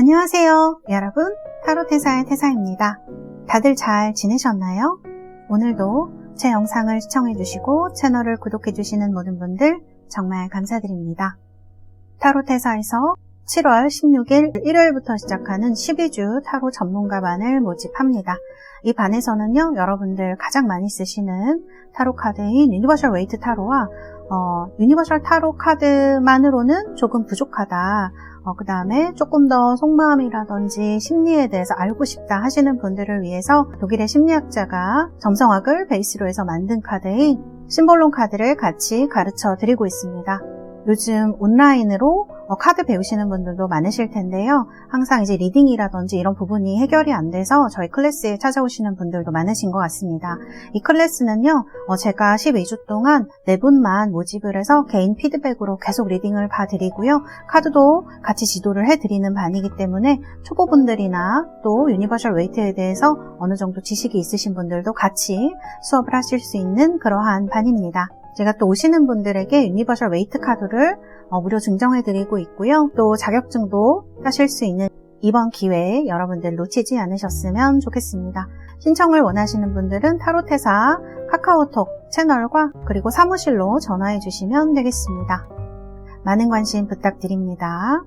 안녕하세요 여러분, 타로테사의 태사입니다. 다들 잘 지내셨나요? 오늘도 제 영상을 시청해주시고 채널을 구독해주시는 모든 분들 정말 감사드립니다. 타로테사에서 7월 16일 일요일부터 시작하는 12주 타로 전문가반을 모집합니다. 이 반에서는요, 여러분들 가장 많이 쓰시는 타로 카드인 유니버셜 웨이트 타로와 유니버셜 타로 카드만으로는 조금 부족하다. 그 다음에 조금 더 속마음이라든지 심리에 대해서 알고 싶다 하시는 분들을 위해서 독일의 심리학자가 점성학을 베이스로 해서 만든 카드인 심볼론 카드를 같이 가르쳐 드리고 있습니다. 요즘 온라인으로 카드 배우시는 분들도 많으실 텐데요. 항상 이제 리딩이라든지 이런 부분이 해결이 안 돼서 저희 클래스에 찾아오시는 분들도 많으신 것 같습니다. 이 클래스는요, 제가 12주 동안 4분만 모집을 해서 개인 피드백으로 계속 리딩을 봐드리고요. 카드도 같이 지도를 해드리는 반이기 때문에 초보분들이나 또 유니버셜 웨이트에 대해서 어느 정도 지식이 있으신 분들도 같이 수업을 하실 수 있는 그러한 반입니다. 제가 또 오시는 분들에게 유니버셜 웨이트 카드를 무료 증정해드리고 있고요. 또 자격증도 따실 수 있는 이번 기회에 여러분들 놓치지 않으셨으면 좋겠습니다. 신청을 원하시는 분들은 타로테사 카카오톡 채널과 그리고 사무실로 전화해 주시면 되겠습니다. 많은 관심 부탁드립니다.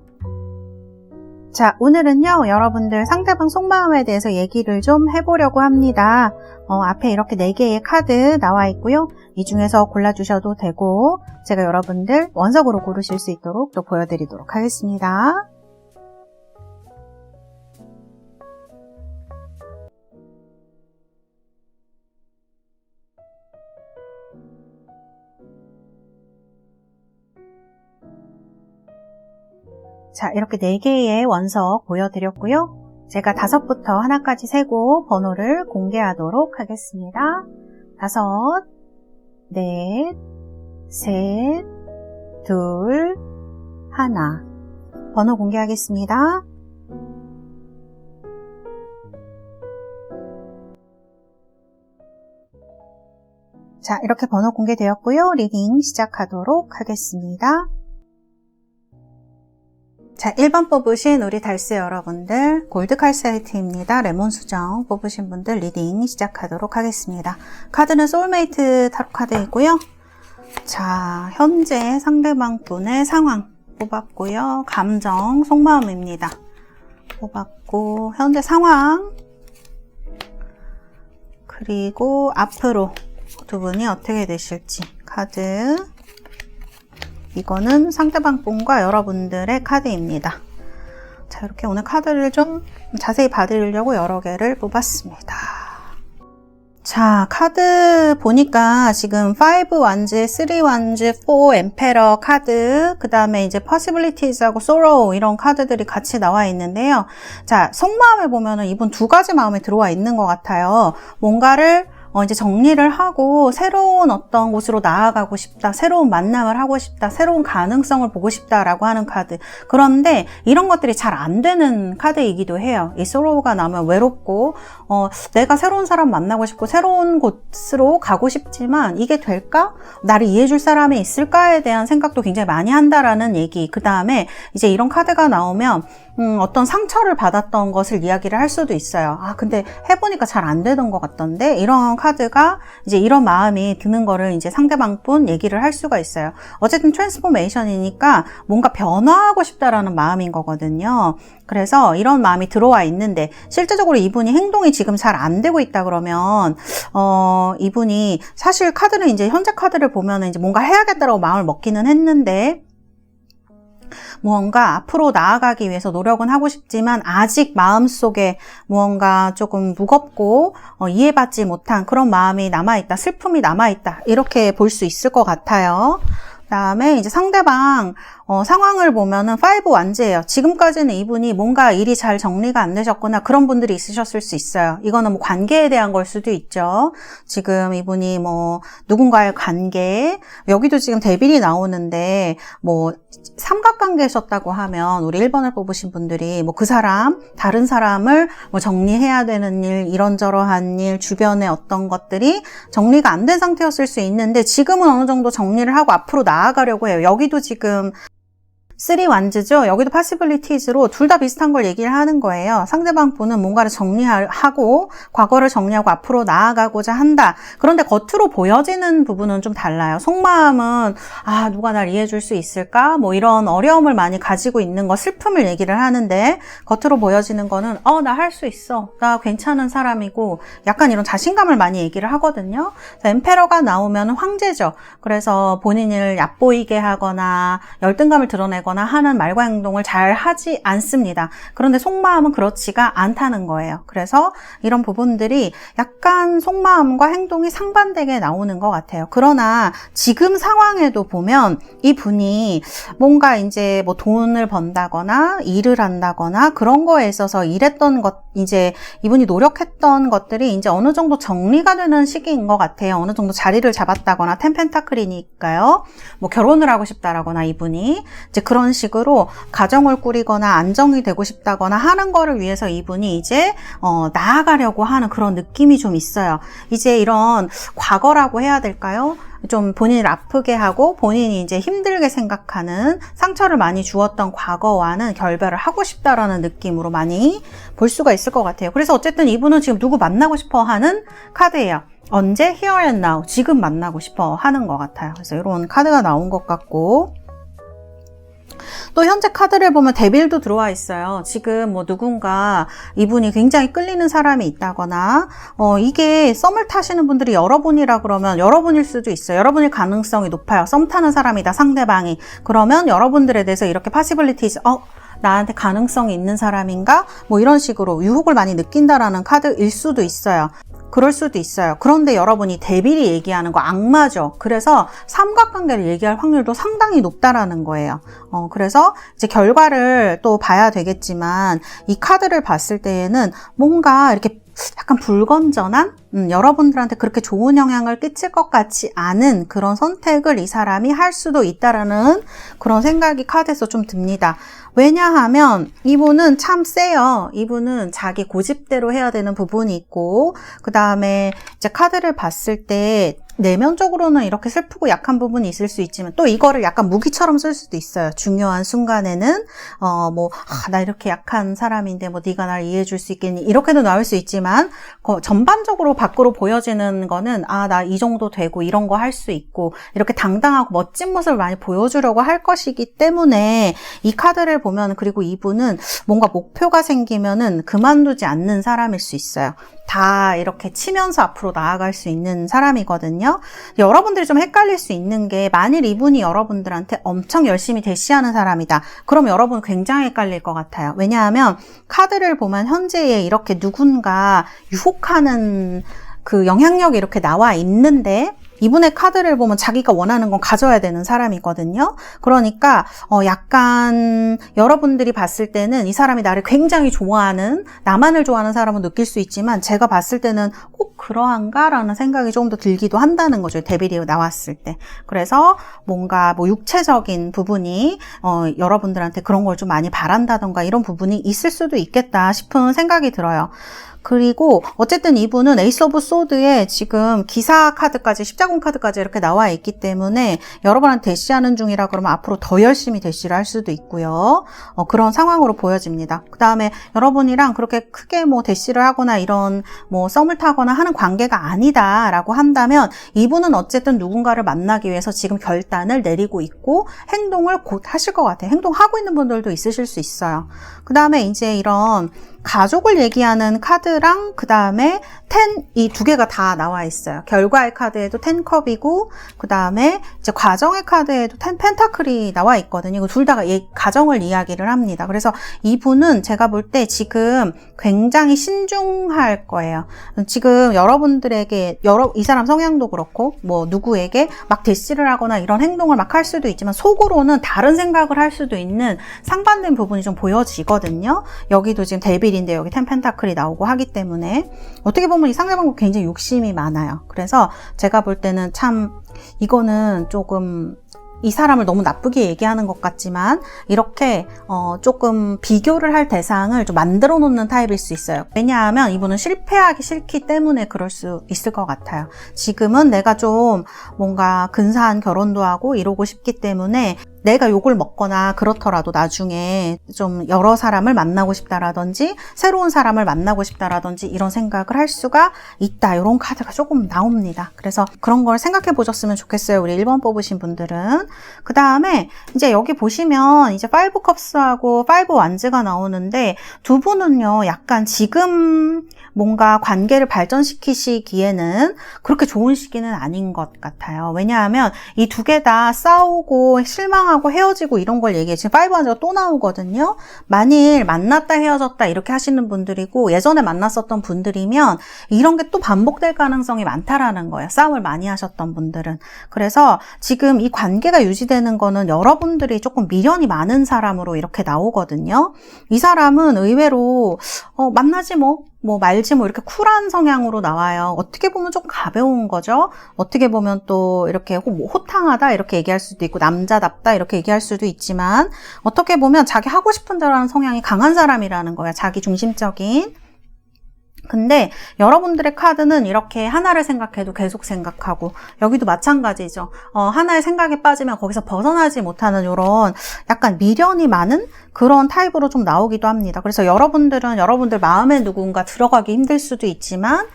자, 오늘은요, 여러분들 상대방 속마음에 대해서 얘기를 좀 해보려고 합니다. 앞에 이렇게 4개의 카드 나와 있고요. 이 중에서 골라주셔도 되고 제가 여러분들 원석으로 고르실 수 있도록 또 보여드리도록 하겠습니다. 자, 이렇게 4개의 원석 보여드렸고요. 제가 5부터 하나까지 세고 번호를 공개하도록 하겠습니다. 5, 4, 3, 2, 1. 번호 공개하겠습니다. 자, 이렇게 번호 공개되었고요. 리딩 시작하도록 하겠습니다. 자, 1번 뽑으신 우리 달스 여러분들, 골드칼사이트입니다. 레몬 수정 뽑으신 분들 리딩 시작하도록 하겠습니다. 카드는 소울메이트 타로 카드이고요. 자, 현재 상대방 분의 상황 뽑았고요. 감정, 속마음입니다. 뽑았고, 현재 상황, 그리고 앞으로 두 분이 어떻게 되실지 카드. 이거는 상대방 분과 여러분들의 카드입니다. 자, 이렇게 오늘 카드를 좀 자세히 봐드리려고 여러 개를 뽑았습니다. 자, 카드 보니까 지금 5 wands, 3 wands, 4 emperor 카드, 그 다음에 이제 possibilities하고 sorrow 이런 카드들이 같이 나와 있는데요. 자, 속마음에 보면은 이분 2가지 마음에 들어와 있는 것 같아요. 뭔가를 이제 정리를 하고 새로운 어떤 곳으로 나아가고 싶다, 새로운 만남을 하고 싶다, 새로운 가능성을 보고 싶다라고 하는 카드. 그런데 이런 것들이 잘 안 되는 카드이기도 해요. 이 소로우가 나면 외롭고 내가 새로운 사람 만나고 싶고 새로운 곳으로 가고 싶지만 이게 될까? 나를 이해해줄 사람이 있을까에 대한 생각도 굉장히 많이 한다라는 얘기. 그 다음에 이제 이런 카드가 나오면 어떤 상처를 받았던 것을 이야기를 할 수도 있어요. 아, 근데 해보니까 잘 안 되던 것 같던데? 이런 카드가 이제 이런 마음이 드는 거를 이제 상대방 분 얘기를 할 수가 있어요. 어쨌든 트랜스포메이션이니까 뭔가 변화하고 싶다라는 마음인 거거든요. 그래서 이런 마음이 들어와 있는데 실제적으로 이분이 행동이 지금 잘 안 되고 있다 그러면 이분이 사실 카드는 이제 현재 카드를 보면은 이제 뭔가 해야겠다라고 마음을 먹기는 했는데 무언가 앞으로 나아가기 위해서 노력은 하고 싶지만 아직 마음속에 무언가 조금 무겁고 이해받지 못한 그런 마음이 남아있다, 슬픔이 남아있다 이렇게 볼 수 있을 것 같아요. 그 다음에 이제 상대방 상황을 보면은 5 완즈예요. 지금까지는 이분이 뭔가 일이 잘 정리가 안 되셨거나 그런 분들이 있으셨을 수 있어요. 이거는 뭐 관계에 대한 걸 수도 있죠. 지금 이분이 뭐 누군가의 관계, 여기도 지금 데빌이 나오는데 뭐 삼각관계셨다고 하면 우리 1번을 뽑으신 분들이 뭐 그 사람, 다른 사람을 뭐 정리해야 되는 일, 이런저런한 일, 주변의 어떤 것들이 정리가 안 된 상태였을 수 있는데 지금은 어느 정도 정리를 하고 앞으로 나아가려고 해요. 여기도 지금 쓰리 완즈죠. 여기도 possibilities로 둘 다 비슷한 걸 얘기를 하는 거예요. 상대방 분은 뭔가를 정리하고 과거를 정리하고 앞으로 나아가고자 한다. 그런데 겉으로 보여지는 부분은 좀 달라요. 속마음은 누가 날 이해해 줄 수 있을까? 뭐 이런 어려움을 많이 가지고 있는 거, 슬픔을 얘기를 하는데 겉으로 보여지는 거는 나 할 수 있어. 나 괜찮은 사람이고 약간 이런 자신감을 많이 얘기를 하거든요. 엠페러가 나오면 황제죠. 그래서 본인을 얕보이게 하거나 열등감을 드러내거나 하는 말과 행동을 잘 하지 않습니다. 그런데 속마음은 그렇지가 않다는 거예요. 그래서 이런 부분들이 약간 속마음과 행동이 상반되게 나오는 것 같아요. 그러나 지금 상황에도 보면 이분이 뭔가 이제 뭐 돈을 번다거나 일을 한다거나 그런 거에 있어서 일했던 것, 이제 이분이 노력했던 것들이 이제 어느 정도 정리가 되는 시기인 것 같아요. 어느 정도 자리를 잡았다거나, 텐펜타클이니까요. 뭐 결혼을 하고 싶다라거나 이분이 이제 그런 식으로 가정을 꾸리거나 안정이 되고 싶다거나 하는 거를 위해서 이분이 이제 나아가려고 하는 그런 느낌이 좀 있어요. 이제 이런 과거라고 해야 될까요? 좀 본인을 아프게 하고 본인이 이제 힘들게 생각하는, 상처를 많이 주었던 과거와는 결별을 하고 싶다라는 느낌으로 많이 볼 수가 있을 것 같아요. 그래서 어쨌든 이분은 지금 누구 만나고 싶어 하는 카드예요. 언제? Here and now. 지금 만나고 싶어 하는 것 같아요. 그래서 이런 카드가 나온 것 같고, 또 현재 카드를 보면 데빌도 들어와 있어요. 지금 뭐 누군가 이분이 굉장히 끌리는 사람이 있다거나 이게 썸을 타시는 분들이 여러분이라 그러면 여러분일 수도 있어요. 여러분일 가능성이 높아요. 썸 타는 사람이다, 상대방이. 그러면 여러분들에 대해서 이렇게 possibilities, 나한테 가능성이 있는 사람인가? 뭐 이런 식으로 유혹을 많이 느낀다라는 카드일 수도 있어요. 그럴 수도 있어요. 그런데 여러분이 데빌이 얘기하는 거 악마죠. 그래서 삼각관계를 얘기할 확률도 상당히 높다라는 거예요. 그래서 이제 결과를 또 봐야 되겠지만 이 카드를 봤을 때에는 뭔가 이렇게 약간 불건전한, 여러분들한테 그렇게 좋은 영향을 끼칠 것 같지 않은 그런 선택을 이 사람이 할 수도 있다라는 그런 생각이 카드에서 좀 듭니다. 왜냐하면 이분은 참 세요. 이분은 자기 고집대로 해야 되는 부분이 있고, 그 다음에 이제 카드를 봤을 때 내면적으로는 이렇게 슬프고 약한 부분이 있을 수 있지만 또 이거를 약간 무기처럼 쓸 수도 있어요. 중요한 순간에는 나 이렇게 약한 사람인데 뭐 네가 날 이해해 줄 수 있겠니? 이렇게도 나올 수 있지만 전반적으로 밖으로 보여지는 거는 나 이 정도 되고 이런 거 할 수 있고 이렇게 당당하고 멋진 모습을 많이 보여주려고 할 것이기 때문에 이 카드를 보면, 그리고 이분은 뭔가 목표가 생기면은 그만두지 않는 사람일 수 있어요. 다 이렇게 치면서 앞으로 나아갈 수 있는 사람이거든요. 여러분들이 좀 헷갈릴 수 있는 게, 만일 이분이 여러분들한테 엄청 열심히 대시하는 사람이다. 그럼 여러분 굉장히 헷갈릴 것 같아요. 왜냐하면 카드를 보면 현재에 이렇게 누군가 유혹하는 그 영향력이 이렇게 나와 있는데, 이분의 카드를 보면 자기가 원하는 건 가져야 되는 사람이거든요. 그러니까 약간 여러분들이 봤을 때는 이 사람이 나를 굉장히 좋아하는, 나만을 좋아하는 사람은 느낄 수 있지만 제가 봤을 때는 꼭 그러한가? 라는 생각이 조금 더 들기도 한다는 거죠. 데빌이 나왔을 때. 그래서 뭔가 뭐 육체적인 부분이 여러분들한테 그런 걸 좀 많이 바란다던가 이런 부분이 있을 수도 있겠다 싶은 생각이 들어요. 그리고 어쨌든 이분은 에이스 오브 소드에 지금 기사 카드까지, 십자군 카드까지 이렇게 나와 있기 때문에 여러분한테 대시하는 중이라 그러면 앞으로 더 열심히 대시를 할 수도 있고요. 그런 상황으로 보여집니다. 그 다음에 여러분이랑 그렇게 크게 뭐 대시를 하거나 이런 뭐 썸을 타거나 하는 관계가 아니다라고 한다면 이분은 어쨌든 누군가를 만나기 위해서 지금 결단을 내리고 있고 행동을 곧 하실 것 같아요. 행동하고 있는 분들도 있으실 수 있어요. 그 다음에 이제 이런 가족을 얘기하는 카드랑 그 다음에 10, 이 두 개가 다 나와 있어요. 결과의 카드에도 10컵이고 그 다음에 이제 과정의 카드에도 10 펜타클이 나와 있거든요. 둘 다 가정을 이야기를 합니다. 그래서 이분은 제가 볼 때 지금 굉장히 신중할 거예요. 지금 여러분들에게 이 사람 성향도 그렇고 뭐 누구에게 막 대시를 하거나 이런 행동을 막 할 수도 있지만 속으로는 다른 생각을 할 수도 있는 상반된 부분이 좀 보여지거든요. 여기도 지금 데빌인데 여기 10 펜타클이 나오고 하기 때문에 어떻게 보면 이 상대방도 굉장히 욕심이 많아요. 그래서 제가 볼 때는 참 이거는 조금 이 사람을 너무 나쁘게 얘기하는 것 같지만 이렇게 조금 비교를 할 대상을 좀 만들어 놓는 타입일 수 있어요. 왜냐하면 이분은 실패하기 싫기 때문에 그럴 수 있을 것 같아요. 지금은 내가 좀 뭔가 근사한 결혼도 하고 이러고 싶기 때문에 내가 욕을 먹거나 그렇더라도 나중에 좀 여러 사람을 만나고 싶다라든지 새로운 사람을 만나고 싶다라든지 이런 생각을 할 수가 있다. 이런 카드가 조금 나옵니다. 그래서 그런 걸 생각해 보셨으면 좋겠어요. 우리 1번 뽑으신 분들은. 그 다음에 이제 여기 보시면 이제 5 컵스하고 5 완즈가 나오는데 두 분은요, 약간 지금 뭔가 관계를 발전시키시기에는 그렇게 좋은 시기는 아닌 것 같아요. 왜냐하면 이 두 개 다 싸우고 실망하고 헤어지고 이런 걸 얘기해요. 지금 5 완즈가 또 나오거든요. 만일 만났다 헤어졌다 이렇게 하시는 분들이고 예전에 만났었던 분들이면 이런 게 또 반복될 가능성이 많다라는 거예요. 싸움을 많이 하셨던 분들은. 그래서 지금 이 관계가 유지되는 거는 여러분들이 조금 미련이 많은 사람으로 이렇게 나오거든요. 이 사람은 의외로 만나지 뭐 말지 뭐 이렇게 쿨한 성향으로 나와요. 어떻게 보면 조금 가벼운 거죠. 어떻게 보면 또 이렇게 호탕하다 이렇게 얘기할 수도 있고 남자답다 이렇게 얘기할 수도 있지만 어떻게 보면 자기 하고 싶은 대로 하는 성향이 강한 사람이라는 거예요. 자기 중심적인. 근데 여러분들의 카드는 이렇게 하나를 생각해도 계속 생각하고 여기도 마찬가지죠. 하나의 생각에 빠지면 거기서 벗어나지 못하는 이런 약간 미련이 많은 그런 타입으로 좀 나오기도 합니다. 그래서 여러분들은 여러분들 마음에 누군가 들어가기 힘들 수도 있지만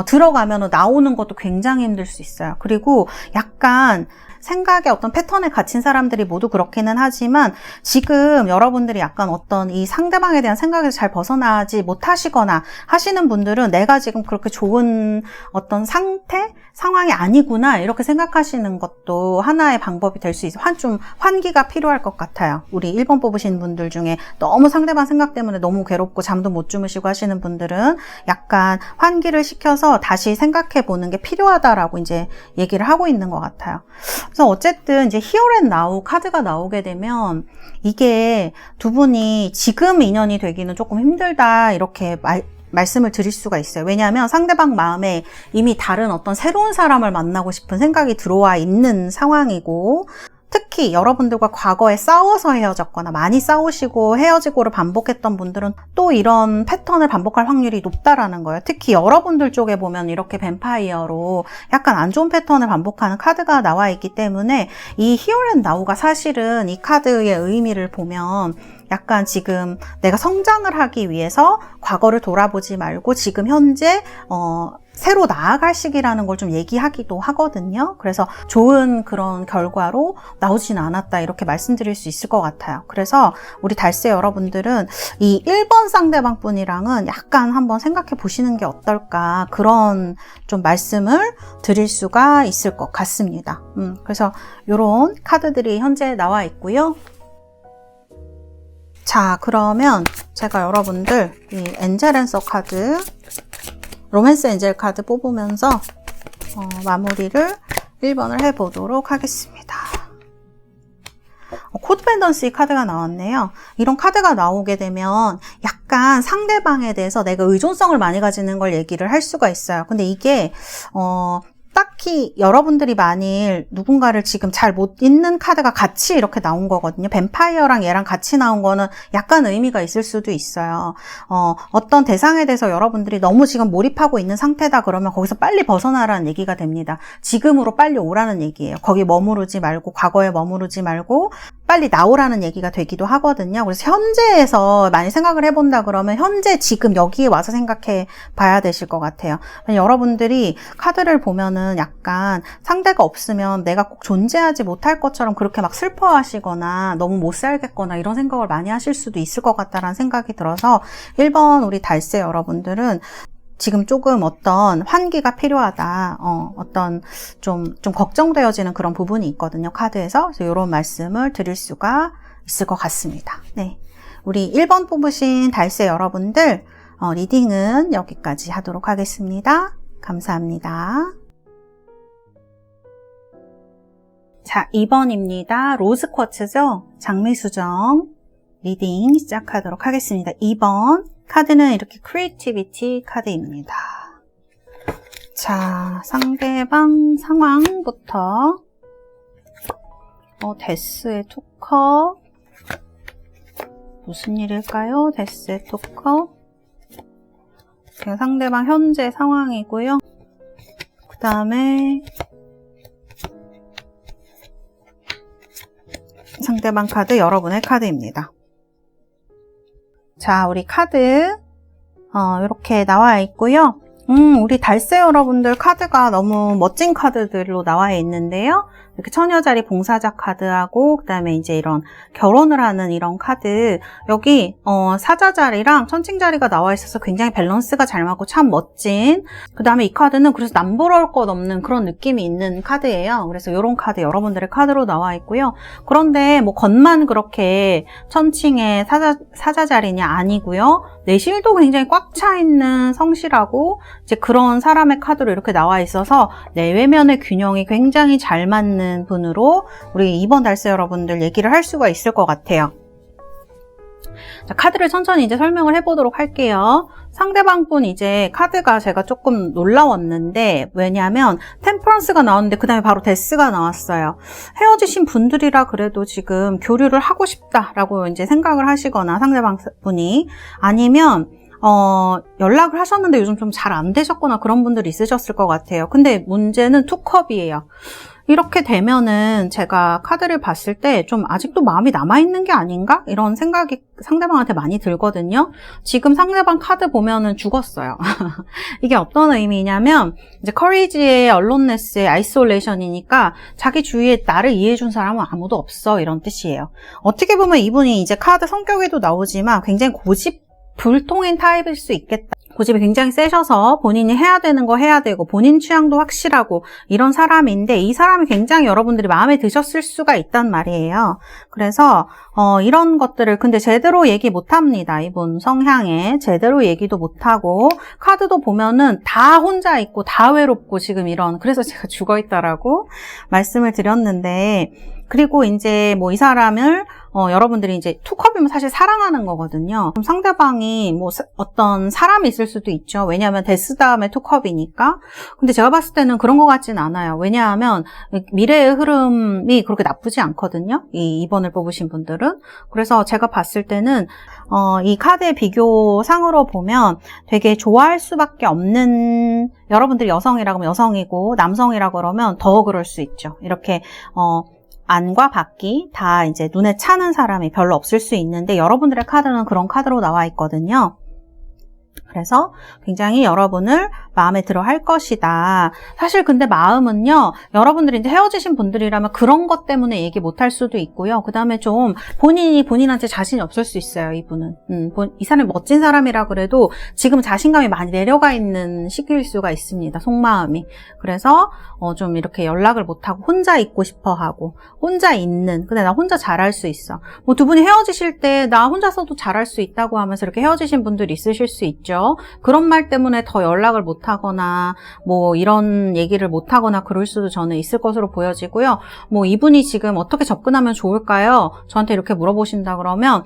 들어가면 나오는 것도 굉장히 힘들 수 있어요. 그리고 약간 생각의 어떤 패턴에 갇힌 사람들이 모두 그렇기는 하지만 지금 여러분들이 약간 어떤 이 상대방에 대한 생각에서 잘 벗어나지 못하시거나 하시는 분들은 내가 지금 그렇게 좋은 어떤 상황이 아니구나 이렇게 생각하시는 것도 하나의 방법이 될 수 있어요. 좀 환기가 필요할 것 같아요. 우리 1번 뽑으신 분들 중에 너무 상대방 생각 때문에 너무 괴롭고 잠도 못 주무시고 하시는 분들은 약간 환기를 시켜서 다시 생각해 보는 게 필요하다라고 이제 얘기를 하고 있는 것 같아요. 그래서 어쨌든 이제 Here and Now 카드가 나오게 되면 이게 두 분이 지금 인연이 되기는 조금 힘들다 이렇게 말씀을 드릴 수가 있어요. 왜냐하면 상대방 마음에 이미 다른 어떤 새로운 사람을 만나고 싶은 생각이 들어와 있는 상황이고 특히 여러분들과 과거에 싸워서 헤어졌거나 많이 싸우시고 헤어지고를 반복했던 분들은 또 이런 패턴을 반복할 확률이 높다라는 거예요. 특히 여러분들 쪽에 보면 이렇게 뱀파이어로 약간 안 좋은 패턴을 반복하는 카드가 나와 있기 때문에 이 Here and Now가 사실은 이 카드의 의미를 보면 약간 지금 내가 성장을 하기 위해서 과거를 돌아보지 말고 지금 현재 새로 나아갈 시기라는 걸 좀 얘기하기도 하거든요. 그래서 좋은 그런 결과로 나오진 않았다 이렇게 말씀드릴 수 있을 것 같아요. 그래서 우리 달새 여러분들은 이 1번 상대방 분이랑은 약간 한번 생각해 보시는 게 어떨까 그런 좀 말씀을 드릴 수가 있을 것 같습니다. 그래서 이런 카드들이 현재 나와 있고요. 자, 그러면 제가 여러분들 이 엔젤 앤서 카드, 로맨스 엔젤 카드 뽑으면서 마무리를 1번을 해보도록 하겠습니다. 코드펜던시 카드가 나왔네요. 이런 카드가 나오게 되면 약간 상대방에 대해서 내가 의존성을 많이 가지는 걸 얘기를 할 수가 있어요. 근데 이게 딱히 여러분들이 만일 누군가를 지금 잘 못 잊는 카드가 같이 이렇게 나온 거거든요. 뱀파이어랑 얘랑 같이 나온 거는 약간 의미가 있을 수도 있어요. 어떤 대상에 대해서 여러분들이 너무 지금 몰입하고 있는 상태다 그러면 거기서 빨리 벗어나라는 얘기가 됩니다. 지금으로 빨리 오라는 얘기예요. 거기 머무르지 말고 과거에 머무르지 말고 빨리 나오라는 얘기가 되기도 하거든요. 그래서 현재에서 많이 생각을 해본다 그러면 현재 지금 여기에 와서 생각해 봐야 되실 것 같아요. 여러분들이 카드를 보면은 약간 상대가 없으면 내가 꼭 존재하지 못할 것처럼 그렇게 막 슬퍼하시거나 너무 못 살겠거나 이런 생각을 많이 하실 수도 있을 것 같다라는 생각이 들어서 1번 우리 달새 여러분들은 지금 조금 어떤 환기가 필요하다, 어떤 좀 걱정되어지는 그런 부분이 있거든요, 카드에서. 그래서 이런 말씀을 드릴 수가 있을 것 같습니다. 네. 우리 1번 뽑으신 달새 여러분들, 리딩은 여기까지 하도록 하겠습니다. 감사합니다. 자, 2번입니다. 로즈 쿼츠죠? 장미수정 리딩 시작하도록 하겠습니다. 2번. 카드는 이렇게 크리에이티비티 카드입니다. 자, 상대방 상황부터 데스의 투컵 무슨 일일까요? 데스의 투컵 상대방 현재 상황이고요. 그 다음에 상대방 카드, 여러분의 카드입니다. 자, 우리 카드 이렇게 나와 있고요. 우리 달새 여러분들 카드가 너무 멋진 카드들로 나와 있는데요. 이렇게 처녀자리 봉사자 카드하고 그다음에 이제 이런 결혼을 하는 이런 카드, 여기 사자자리랑 천칭자리가 나와 있어서 굉장히 밸런스가 잘 맞고 참 멋진, 그다음에 이 카드는 그래서 남부러울 것 없는 그런 느낌이 있는 카드예요. 그래서 이런 카드 여러분들의 카드로 나와 있고요. 그런데 뭐 겉만 그렇게 천칭의 사자자리냐 아니고요. 내실도 굉장히 꽉 차 있는 성실하고 이제 그런 사람의 카드로 이렇게 나와 있어서 내외면의 균형이 굉장히 잘 맞는 분으로 우리 2번 달새 여러분들 얘기를 할 수가 있을 것 같아요. 자, 카드를 천천히 이제 설명을 해보도록 할게요. 상대방 분 이제 카드가 제가 조금 놀라웠는데, 왜냐하면 템퍼런스가 나왔는데 그 다음에 바로 데스가 나왔어요. 헤어지신 분들이라 그래도 지금 교류를 하고 싶다라고 이제 생각을 하시거나 상대방 분이, 아니면 연락을 하셨는데 요즘 좀 잘 안 되셨거나 그런 분들이 있으셨을 것 같아요. 근데 문제는 투컵이에요. 이렇게 되면은 제가 카드를 봤을 때 좀 아직도 마음이 남아있는 게 아닌가? 이런 생각이 상대방한테 많이 들거든요. 지금 상대방 카드 보면은 죽었어요. 이게 어떤 의미냐면, 이제 커리지의 언론네스의 아이솔레이션이니까 자기 주위에 나를 이해해준 사람은 아무도 없어, 이런 뜻이에요. 어떻게 보면 이분이 이제 카드 성격에도 나오지만 굉장히 불통인 타입일 수 있겠다. 고집이 굉장히 세셔서 본인이 해야 되는 거 해야 되고 본인 취향도 확실하고 이런 사람인데, 이 사람이 굉장히 여러분들이 마음에 드셨을 수가 있단 말이에요. 그래서 이런 것들을 근데 제대로 얘기 못합니다. 이분 성향에 제대로 얘기도 못하고, 카드도 보면은 다 혼자 있고 다 외롭고 지금 이런, 그래서 제가 죽어있다라고 말씀을 드렸는데, 그리고 이제 뭐 이 사람을 여러분들이 이제 투컵이면 사실 사랑하는 거거든요. 그럼 상대방이 뭐 어떤 사람이 있을 수도 있죠. 왜냐하면 데스 다음에 투컵이니까. 근데 제가 봤을 때는 그런 것 같진 않아요. 왜냐하면 미래의 흐름이 그렇게 나쁘지 않거든요. 이 2번을 뽑으신 분들은. 그래서 제가 봤을 때는 이 카드의 비교상으로 보면 되게 좋아할 수밖에 없는, 여러분들이 여성이라고 하면 여성이고 남성이라고 그러면 더 그럴 수 있죠. 이렇게 안과 밖이 다 이제 눈에 차는 사람이 별로 없을 수 있는데, 여러분들의 카드는 그런 카드로 나와 있거든요. 그래서 굉장히 여러분을 마음에 들어 할 것이다. 사실 근데 마음은요, 여러분들이 이제 헤어지신 분들이라면 그런 것 때문에 얘기 못 할 수도 있고요. 그 다음에 좀 본인한테 자신이 없을 수 있어요, 이분은. 이 사람이 멋진 사람이라 그래도 지금 자신감이 많이 내려가 있는 시기일 수가 있습니다, 속마음이. 그래서 좀 이렇게 연락을 못하고 혼자 있고 싶어 하고, 혼자 있는, 근데 나 혼자 잘할 수 있어. 뭐 두 분이 헤어지실 때 나 혼자서도 잘할 수 있다고 하면서 이렇게 헤어지신 분들이 있으실 수 있죠. 그런 말 때문에 더 연락을 못하거나 뭐 이런 얘기를 못하거나 그럴 수도 저는 있을 것으로 보여지고요. 뭐 이분이 지금 어떻게 접근하면 좋을까요? 저한테 이렇게 물어보신다 그러면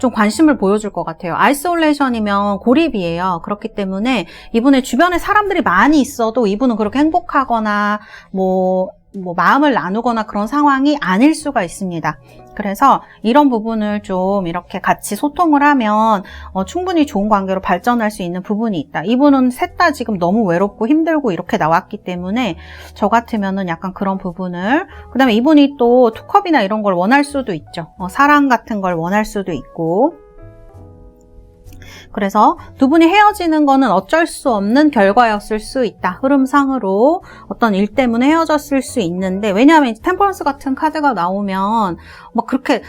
좀 관심을 보여줄 것 같아요. 아이솔레이션이면 고립이에요. 그렇기 때문에 이분의 주변에 사람들이 많이 있어도 이분은 그렇게 행복하거나 뭐 마음을 나누거나 그런 상황이 아닐 수가 있습니다. 그래서 이런 부분을 좀 이렇게 같이 소통을 하면 충분히 좋은 관계로 발전할 수 있는 부분이 있다. 이분은 셋 다 지금 너무 외롭고 힘들고 이렇게 나왔기 때문에 저 같으면은 약간 그런 부분을, 그 다음에 이분이 또 투컵이나 이런 걸 원할 수도 있죠. 사랑 같은 걸 원할 수도 있고. 그래서 두 분이 헤어지는 거는 어쩔 수 없는 결과였을 수 있다. 흐름상으로 어떤 일 때문에 헤어졌을 수 있는데, 왜냐하면 템퍼런스 같은 카드가 나오면 막 그렇게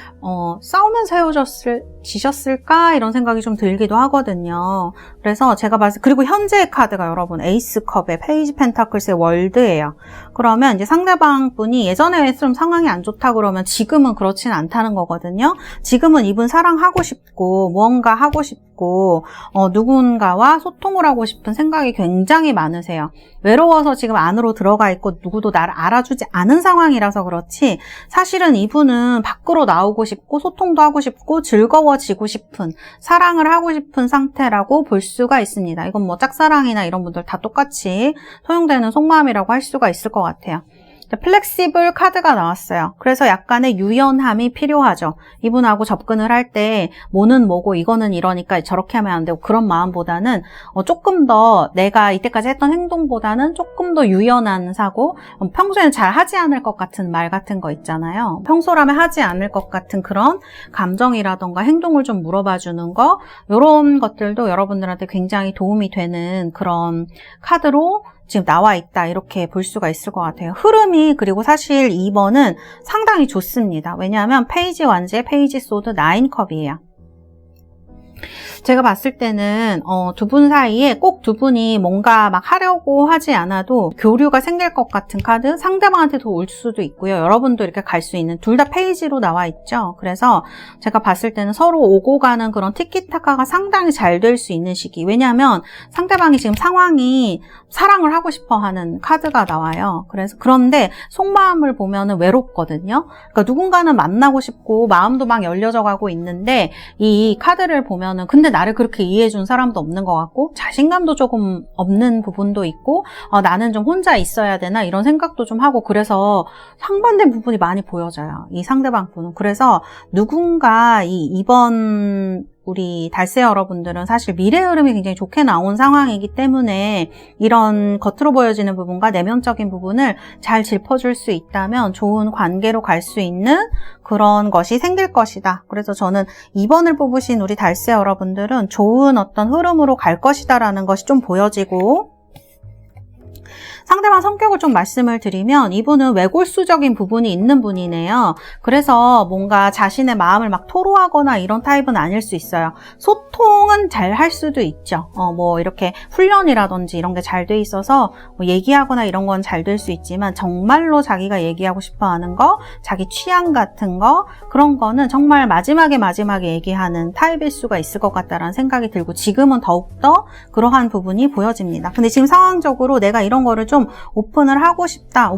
싸우면서 헤어지셨을까 이런 생각이 좀 들기도 하거든요. 그래서 제가 봤을 때, 그리고 현재의 카드가 여러분 에이스컵의 페이지 펜타클스의 월드예요. 그러면 이제 상대방 분이 예전에 좀 상황이 안 좋다 그러면 지금은 그렇진 않다는 거거든요. 지금은 이분 사랑하고 싶고 무언가 하고 싶고 누군가와 소통을 하고 싶은 생각이 굉장히 많으세요. 외로워서 지금 안으로 들어가 있고 누구도 나를 알아주지 않은 상황이라서 그렇지, 사실은 이분은 밖으로 나오고 싶고 소통도 하고 싶고 즐거워지고 싶은, 사랑을 하고 싶은 상태라고 볼 수가 있습니다. 이건 뭐 짝사랑이나 이런 분들 다 똑같이 통용되는 속마음이라고 할 수가 있을 것 같아요. 플렉시블 카드가 나왔어요. 그래서 약간의 유연함이 필요하죠. 이분하고 접근을 할 때 뭐는 뭐고 이거는 이러니까 저렇게 하면 안 되고 그런 마음보다는 조금 더 내가 이때까지 했던 행동보다는 조금 더 유연한 사고, 평소에는 잘 하지 않을 것 같은 말 같은 거 있잖아요. 평소라면 하지 않을 것 같은 그런 감정이라던가 행동을 좀 물어봐 주는 거, 이런 것들도 여러분들한테 굉장히 도움이 되는 그런 카드로 지금 나와 있다, 이렇게 볼 수가 있을 것 같아요. 흐름이, 그리고 사실 2번은 상당히 좋습니다. 왜냐하면 페이지 완제, 페이지 소드, 9컵이에요. 제가 봤을 때는 두 분 사이에 꼭 두 분이 뭔가 막 하려고 하지 않아도 교류가 생길 것 같은 카드, 상대방한테도 올 수도 있고요. 여러분도 이렇게 갈 수 있는, 둘 다 페이지로 나와 있죠. 그래서 제가 봤을 때는 서로 오고 가는 그런 티키타카가 상당히 잘 될 수 있는 시기. 왜냐하면 상대방이 지금 상황이 사랑을 하고 싶어 하는 카드가 나와요. 그런데 속마음을 보면은 외롭거든요. 그러니까 누군가는 만나고 싶고 마음도 막 열려져 가고 있는데, 이 카드를 보면은 근데 나를 그렇게 이해해준 사람도 없는 것 같고, 자신감도 조금 없는 부분도 있고, 나는 좀 혼자 있어야 되나 이런 생각도 좀 하고, 그래서 상반된 부분이 많이 보여져요, 이 상대방 분은. 그래서 누군가 이번 우리 달세 여러분들은 사실 미래 흐름이 굉장히 좋게 나온 상황이기 때문에 이런 겉으로 보여지는 부분과 내면적인 부분을 잘 짚어줄 수 있다면 좋은 관계로 갈 수 있는 그런 것이 생길 것이다. 그래서 저는 2번을 뽑으신 우리 달세 여러분들은 좋은 어떤 흐름으로 갈 것이다라는 것이 좀 보여지고, 상대방 성격을 좀 말씀을 드리면 이분은 외골수적인 부분이 있는 분이네요. 그래서 뭔가 자신의 마음을 막 토로하거나 이런 타입은 아닐 수 있어요. 소통은 잘 할 수도 있죠. 뭐 이렇게 훈련이라든지 이런 게 잘 돼 있어서 뭐 얘기하거나 이런 건 잘 될 수 있지만, 정말로 자기가 얘기하고 싶어 하는 거, 자기 취향 같은 거, 그런 거는 정말 마지막에 얘기하는 타입일 수가 있을 것 같다라는 생각이 들고, 지금은 더욱더 그러한 부분이 보여집니다. 근데 지금 상황적으로 내가 이런 거를 좀 오픈을 하고 싶다,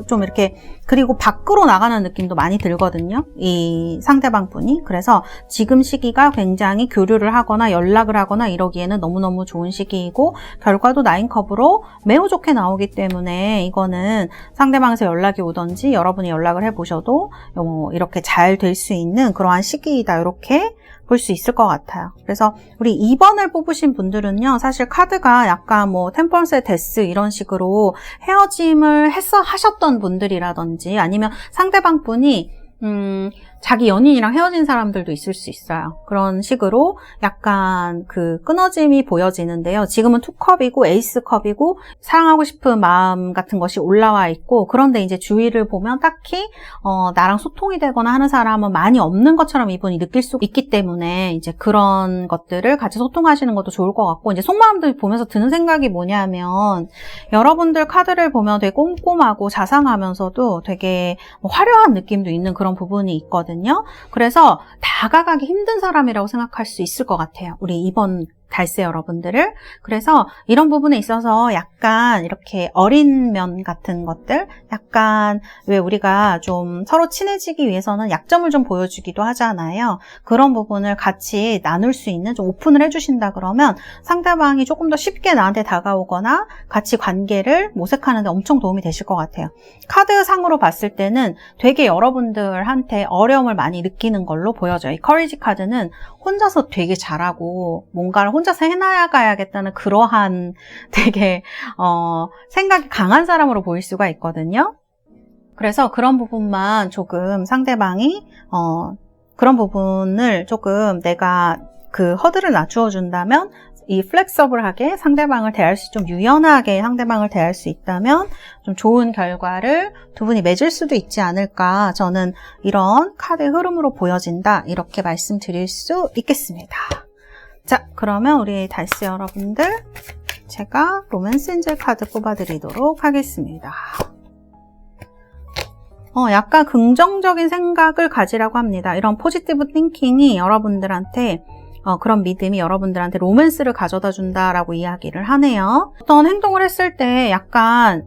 좀 이렇게, 그리고 밖으로 나가는 느낌도 많이 들거든요, 이 상대방 분이. 그래서 지금 시기가 굉장히 교류를 하거나 연락을 하거나 이러기에는 너무너무 좋은 시기이고, 결과도 9컵으로 매우 좋게 나오기 때문에 이거는 상대방에서 연락이 오든지 여러분이 연락을 해보셔도 이렇게 잘 될 수 있는 그러한 시기이다, 이렇게 볼 수 있을 것 같아요. 그래서 우리 2번을 뽑으신 분들은요, 사실 카드가 약간 뭐 템퍼런스의 데스 이런 식으로 헤어짐을 하셨던 분들이라든지, 아니면 상대방 분이 자기 연인이랑 헤어진 사람들도 있을 수 있어요. 그런 식으로 약간 그 끊어짐이 보여지는데요. 지금은 2컵이고 에이스컵이고 사랑하고 싶은 마음 같은 것이 올라와 있고, 그런데 이제 주위를 보면 딱히 나랑 소통이 되거나 하는 사람은 많이 없는 것처럼 이분이 느낄 수 있기 때문에, 이제 그런 것들을 같이 소통하시는 것도 좋을 것 같고, 이제 속마음들 보면서 드는 생각이 뭐냐면, 여러분들 카드를 보면 되게 꼼꼼하고 자상하면서도 되게 화려한 느낌도 있는 그런 부분이 있거든요. 그래서 다가가기 힘든 사람이라고 생각할 수 있을 것 같아요, 우리 이번 달세 여러분들을. 그래서 이런 부분에 있어서 약간 이렇게 어린 면 같은 것들, 약간 왜 우리가 좀 서로 친해지기 위해서는 약점을 좀 보여주기도 하잖아요. 그런 부분을 같이 나눌 수 있는, 좀 오픈을 해주신다 그러면 상대방이 조금 더 쉽게 나한테 다가오거나 같이 관계를 모색하는 데 엄청 도움이 되실 것 같아요. 카드상으로 봤을 때는 되게 여러분들한테 어려움을 많이 느끼는 걸로 보여져요. 이 커리지 카드는 혼자서 되게 잘하고 뭔가를 혼자서 해나가야겠다는 그러한 되게 생각이 강한 사람으로 보일 수가 있거든요. 그래서 그런 부분만 조금 상대방이 그런 부분을 조금 내가 그 허들을 낮추어 준다면, 이 플렉서블하게 상대방을 대할 수, 좀 유연하게 상대방을 대할 수 있다면 좀 좋은 결과를 두 분이 맺을 수도 있지 않을까, 저는 이런 카드의 흐름으로 보여진다, 이렇게 말씀드릴 수 있겠습니다. 자, 그러면 우리 달스 여러분들, 제가 로맨스 엔젤 카드 뽑아드리도록 하겠습니다. 약간 긍정적인 생각을 가지라고 합니다. 이런 포지티브 띵킹이 여러분들한테, 그런 믿음이 여러분들한테 로맨스를 가져다 준다라고 이야기를 하네요. 어떤 행동을 했을 때 약간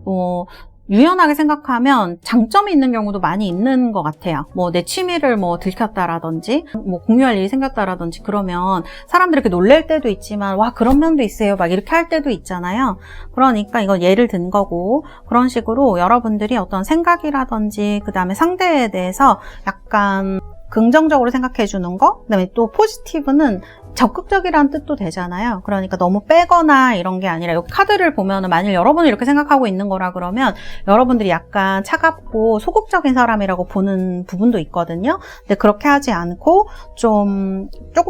유연하게 생각하면 장점이 있는 경우도 많이 있는 것 같아요. 뭐 내 취미를 뭐 들켰다라든지 뭐 공유할 일이 생겼다라든지 그러면 사람들이 이렇게 놀랄 때도 있지만 와 그런 면도 있어요 막 이렇게 할 때도 있잖아요. 그러니까 이건 예를 든 거고 그런 식으로 여러분들이 어떤 생각이라든지 그 다음에 상대에 대해서 약간 긍정적으로 생각해 주는 거, 그 다음에 또 포지티브는 적극적이라는 뜻도 되잖아요. 그러니까 너무 빼거나 이런 게 아니라 여기 카드를 보면은 만일 여러분이 이렇게 생각하고 있는 거라 그러면 여러분들이 약간 차갑고 소극적인 사람이라고 보는 부분도 있거든요. 근데 그렇게 하지 않고 조금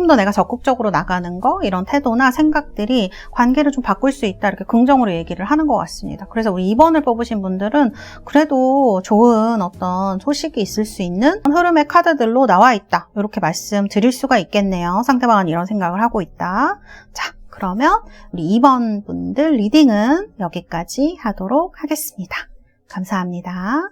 더 내가 적극적으로 나가는 거 이런 태도나 생각들이 관계를 좀 바꿀 수 있다 이렇게 긍정으로 얘기를 하는 것 같습니다. 그래서 우리 2번을 뽑으신 분들은 그래도 좋은 어떤 소식이 있을 수 있는 흐름의 카드들로 나와 있다. 이렇게 말씀드릴 수가 있겠네요. 상대방은 이런 생각을 하고 있다. 자, 그러면 우리 2번 분들 리딩은 여기까지 하도록 하겠습니다. 감사합니다.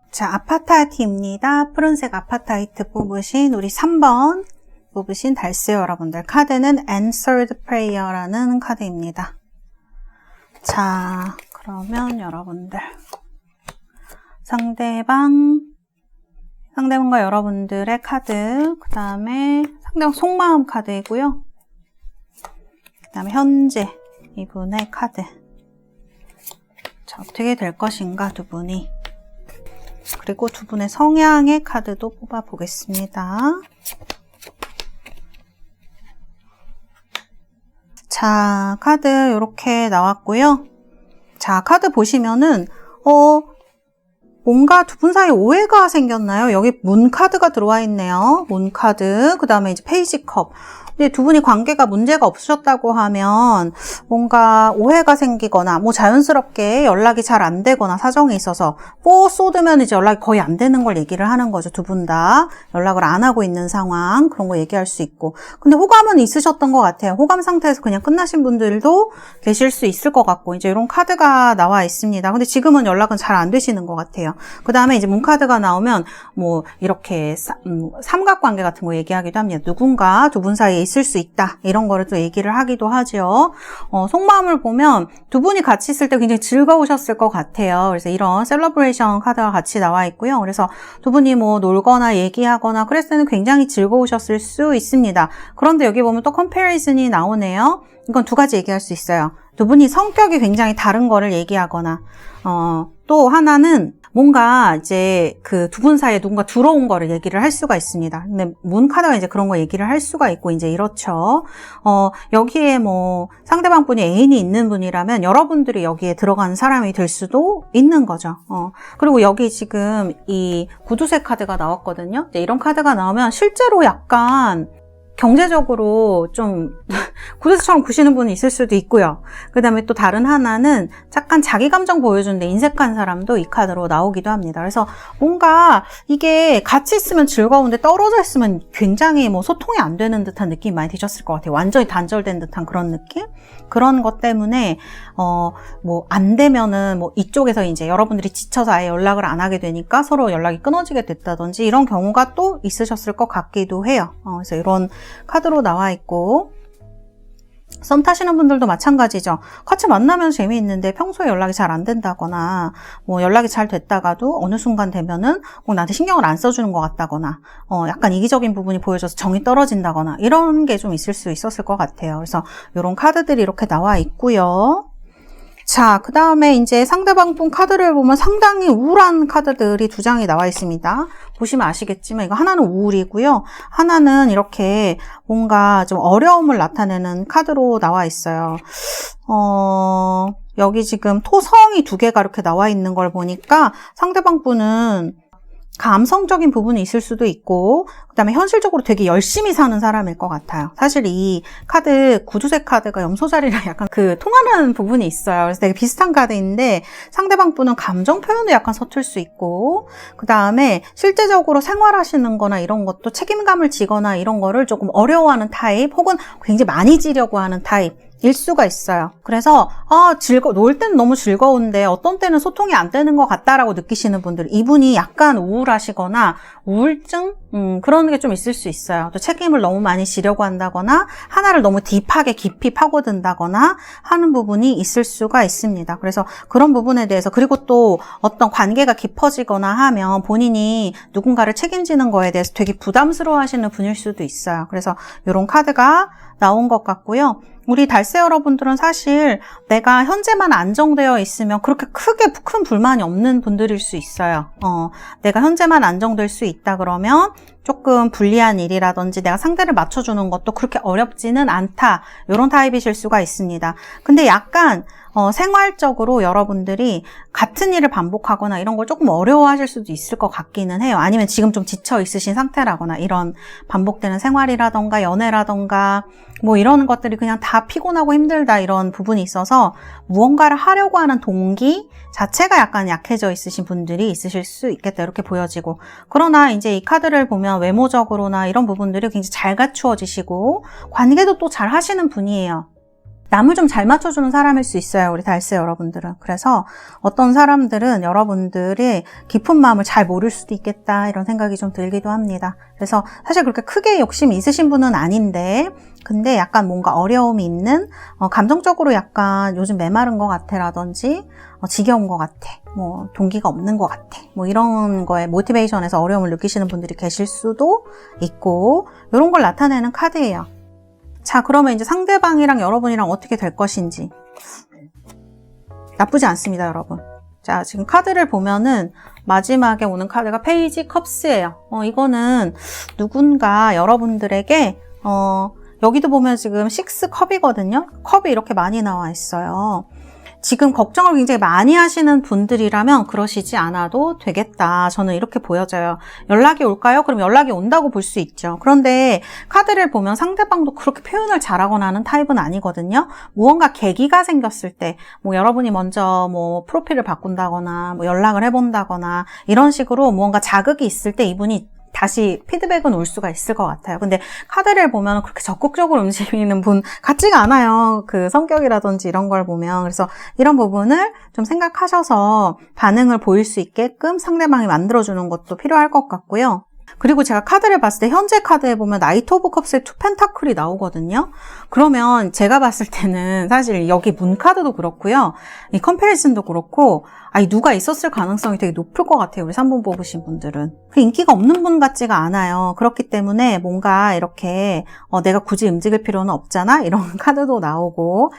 자, 아파타이트입니다. 푸른색 아파타이트 뽑으신 우리 3번 뽑으신 달스 여러분들 카드는 Answered Prayer라는 카드입니다. 자, 그러면 여러분들 상대방과 여러분들의 카드, 그 다음에 상대방 속마음 카드이고요. 그 다음에 현재 이분의 카드. 자, 어떻게 될 것인가 두 분이. 그리고 두 분의 성향의 카드도 뽑아보겠습니다. 자, 카드 이렇게 나왔고요. 자, 카드 보시면은 뭔가 두 분 사이에 오해가 생겼나요? 여기 문 카드가 들어와 있네요. 문 카드, 그 다음에 이제 페이지 컵. 근데 두 분이 관계가 문제가 없으셨다고 하면 뭔가 오해가 생기거나 뭐 자연스럽게 연락이 잘 안 되거나 사정이 있어서 쏟으면 이제 연락이 거의 안 되는 걸 얘기를 하는 거죠. 두 분 다 연락을 안 하고 있는 상황 그런 거 얘기할 수 있고 근데 호감은 있으셨던 것 같아요. 호감 상태에서 그냥 끝나신 분들도 계실 수 있을 것 같고 이제 이런 카드가 나와 있습니다. 근데 지금은 연락은 잘 안 되시는 것 같아요. 그 다음에 이제 문 카드가 나오면 뭐 이렇게 삼각관계 같은 거 얘기하기도 합니다. 누군가 두 분 사이에 있을 수 있다. 이런 거를 또 얘기를 하기도 하죠. 속마음을 보면 두 분이 같이 있을 때 굉장히 즐거우셨을 것 같아요. 그래서 이런 셀러브레이션 카드가 같이 나와 있고요. 그래서 두 분이 뭐 놀거나 얘기하거나 그랬을 때는 굉장히 즐거우셨을 수 있습니다. 그런데 여기 보면 또 컴패리즌이 나오네요. 이건 두 가지 얘기할 수 있어요. 두 분이 성격이 굉장히 다른 거를 얘기하거나 또 하나는 뭔가 이제 그 두 분 사이에 누군가 들어온 거를 얘기를 할 수가 있습니다. 근데 문 카드가 이제 그런 거 얘기를 할 수가 있고 이제 이렇죠. 여기에 뭐 상대방 분이 애인이 있는 분이라면 여러분들이 여기에 들어가는 사람이 될 수도 있는 거죠. 그리고 여기 지금 이 구두쇠 카드가 나왔거든요. 이제 이런 카드가 나오면 실제로 약간 경제적으로 좀 구두쇠처럼 구시는 분이 있을 수도 있고요. 그 다음에 또 다른 하나는 약간 자기 감정 보여주는데 인색한 사람도 이 카드로 나오기도 합니다. 그래서 뭔가 이게 같이 있으면 즐거운데 떨어져 있으면 굉장히 뭐 소통이 안 되는 듯한 느낌이 많이 드셨을 것 같아요. 완전히 단절된 듯한 그런 느낌? 그런 것 때문에 뭐 안 되면은 뭐 이쪽에서 이제 여러분들이 지쳐서 아예 연락을 안 하게 되니까 서로 연락이 끊어지게 됐다든지 이런 경우가 또 있으셨을 것 같기도 해요. 그래서 이런 카드로 나와 있고 썸 타시는 분들도 마찬가지죠. 같이 만나면 재미있는데 평소에 연락이 잘 안 된다거나 뭐 연락이 잘 됐다가도 어느 순간 되면은 나한테 신경을 안 써주는 것 같다거나 약간 이기적인 부분이 보여져서 정이 떨어진다거나 이런 게 좀 있을 수 있었을 것 같아요. 그래서 이런 카드들이 이렇게 나와 있고요. 자, 그 다음에 이제 상대방 분 카드를 보면 상당히 우울한 카드들이 두 장이 나와 있습니다. 보시면 아시겠지만 이거 하나는 우울이고요. 하나는 이렇게 뭔가 좀 어려움을 나타내는 카드로 나와 있어요. 여기 지금 토성이 두 개가 이렇게 나와 있는 걸 보니까 상대방 분은 감성적인 부분이 있을 수도 있고 그 다음에 현실적으로 되게 열심히 사는 사람일 것 같아요. 사실 이 카드 구두쇠 카드가 염소자리랑 약간 통하는 부분이 있어요. 그래서 되게 비슷한 카드인데 상대방 분은 감정 표현도 약간 서툴 수 있고 그 다음에 실제적으로 생활하시는 거나 이런 것도 책임감을 지거나 이런 거를 조금 어려워하는 타입 혹은 굉장히 많이 지려고 하는 타입 일 수가 있어요. 그래서 놀 때는 너무 즐거운데 어떤 때는 소통이 안 되는 것 같다라고 느끼시는 분들, 이분이 약간 우울하시거나 우울증 그런 게 좀 있을 수 있어요. 또 책임을 너무 많이 지려고 한다거나 하나를 너무 딥하게 깊이 파고든다거나 하는 부분이 있을 수가 있습니다. 그래서 그런 부분에 대해서, 그리고 또 어떤 관계가 깊어지거나 하면 본인이 누군가를 책임지는 거에 대해서 되게 부담스러워 하시는 분일 수도 있어요. 그래서 이런 카드가 나온 것 같고요. 우리 달새 여러분들은 사실 내가 현재만 안정되어 있으면 그렇게 크게 큰 불만이 없는 분들일 수 있어요. 내가 현재만 안정될 수 있다 그러면 조금 불리한 일이라든지 내가 상대를 맞춰주는 것도 그렇게 어렵지는 않다, 이런 타입이실 수가 있습니다. 근데 약간 생활적으로 여러분들이 같은 일을 반복하거나 이런 걸 조금 어려워하실 수도 있을 것 같기는 해요. 아니면 지금 좀 지쳐 있으신 상태라거나, 이런 반복되는 생활이라던가 연애라던가 뭐 이런 것들이 그냥 다 피곤하고 힘들다, 이런 부분이 있어서 무언가를 하려고 하는 동기 자체가 약간 약해져 있으신 분들이 있으실 수 있겠다, 이렇게 보여지고. 그러나 이제 이 카드를 보면 외모적으로나 이런 부분들이 굉장히 잘 갖추어지시고 관계도 또 잘 하시는 분이에요. 남을 좀 잘 맞춰주는 사람일 수 있어요, 우리 달새 여러분들은. 그래서 어떤 사람들은 여러분들의 깊은 마음을 잘 모를 수도 있겠다, 이런 생각이 좀 들기도 합니다. 그래서 사실 그렇게 크게 욕심이 있으신 분은 아닌데, 근데 약간 뭔가 어려움이 있는, 감정적으로 약간 요즘 메마른 것 같아 라든지 지겨운 것 같아, 뭐 동기가 없는 것 같아, 뭐 이런 거에 모티베이션에서 어려움을 느끼시는 분들이 계실 수도 있고, 이런 걸 나타내는 카드예요. 자, 그러면 이제 상대방이랑 여러분이랑 어떻게 될 것인지. 나쁘지 않습니다, 여러분. 자, 지금 카드를 보면은 마지막에 오는 카드가 페이지 컵스예요. 이거는 누군가 여러분들에게 여기도 보면 지금 6컵이거든요. 컵이 이렇게 많이 나와 있어요. 지금 걱정을 굉장히 많이 하시는 분들이라면 그러시지 않아도 되겠다, 저는 이렇게 보여져요. 연락이 올까요? 그럼 연락이 온다고 볼 수 있죠. 그런데 카드를 보면 상대방도 그렇게 표현을 잘하거나 하는 타입은 아니거든요. 무언가 계기가 생겼을 때, 뭐 여러분이 먼저 뭐 프로필을 바꾼다거나 뭐 연락을 해본다거나 이런 식으로 무언가 자극이 있을 때 이분이 다시 피드백은 올 수가 있을 것 같아요. 근데 카드를 보면 그렇게 적극적으로 움직이는 분 같지가 않아요, 그 성격이라든지 이런 걸 보면. 그래서 이런 부분을 좀 생각하셔서 반응을 보일 수 있게끔 상대방이 만들어주는 것도 필요할 것 같고요. 그리고 제가 카드를 봤을 때 현재 카드에 보면 나이트 오브 컵스의 투 펜타클이 나오거든요. 그러면 제가 봤을 때는 사실 여기 문 카드도 그렇고요, 이 컴패리슨도 그렇고, 누가 있었을 가능성이 되게 높을 것 같아요, 우리 3번 뽑으신 분들은. 그 인기가 없는 분 같지가 않아요. 그렇기 때문에 뭔가 이렇게 내가 굳이 움직일 필요는 없잖아, 이런 카드도 나오고.